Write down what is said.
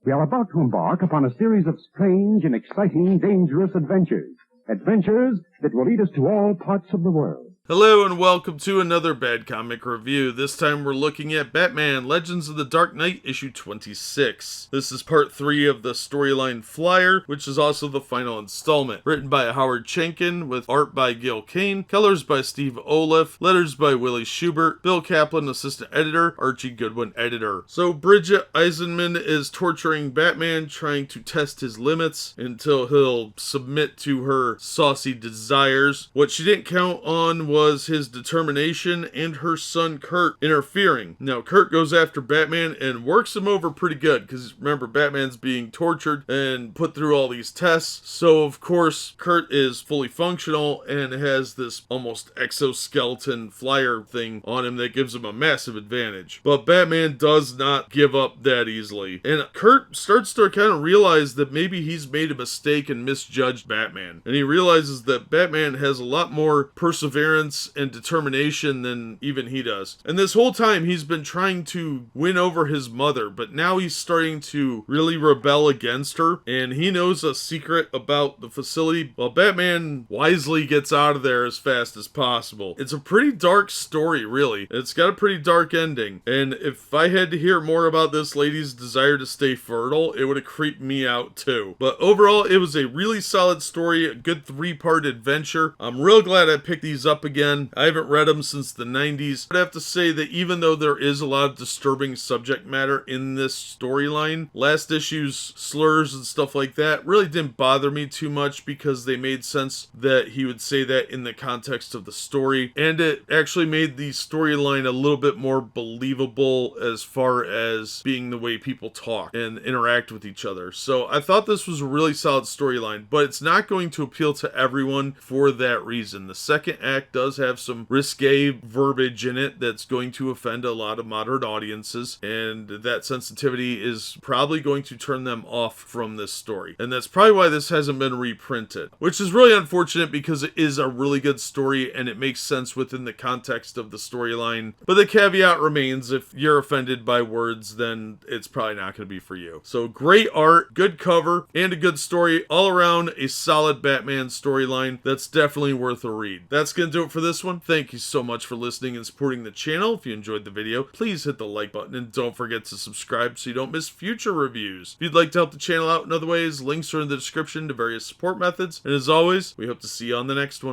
We are about to embark upon a series of strange and exciting, dangerous adventures. Adventures that will lead us to all parts of the world. Hello and welcome to another Bad Comic Review. This time we're looking at Batman Legends of the Dark Knight issue 26. This is part 3 of the storyline Flyer, which is also the final installment. Written by Howard Chaykin with art by Gil Kane, colors by Steve Oliff, letters by Willie Schubert, Bill Kaplan assistant editor, Archie Goodwin editor. So Bridget Eisenman is torturing Batman, trying to test his limits until he'll submit to her saucy desires. What she didn't count on was his determination and her son Kurt interfering. Now Kurt goes after Batman and works him over pretty good because remember, Batman's being tortured and put through all these tests, so of course Kurt is fully functional and has this almost exoskeleton flyer thing on him that gives him a massive advantage. But Batman does not give up that easily, and Kurt starts to kind of realize that maybe he's made a mistake and misjudged Batman, and he realizes that Batman has a lot more perseverance and determination than even he does. And this whole time he's been trying to win over his mother, but now he's starting to really rebel against her, and he knows a secret about the facility. Well, Batman wisely gets out of there as fast as possible. It's a pretty dark story, really. It's got a pretty dark ending, and if I had to hear more about this lady's desire to stay fertile, it would have creeped me out too. But overall, it was a really solid story, a good 3-part adventure. I'm real glad I picked these up again. I haven't read them since the 90s. I'd have to say that even though there is a lot of disturbing subject matter in this storyline, last issue's slurs and stuff like that really didn't bother me too much because they made sense that he would say that in the context of the story, and it actually made the storyline a little bit more believable as far as being the way people talk and interact with each other. So I thought this was a really solid storyline, but it's not going to appeal to everyone for that reason. The second act does have some risque verbiage in it that's going to offend a lot of moderate audiences, and that sensitivity is probably going to turn them off from this story. And that's probably why this hasn't been reprinted, which is really unfortunate because it is a really good story and it makes sense within the context of the storyline. But the caveat remains, if you're offended by words, then it's probably not going to be for you. So great art, good cover, and a good story. All around a solid Batman storyline that's definitely worth a read. That's going to do it for this one. Thank you so much for listening and supporting the channel. If you enjoyed the video, please hit the like button and don't forget to subscribe so you don't miss future reviews. If you'd like to help the channel out in other ways, links are in the description to various support methods. And as always, we hope to see you on the next one.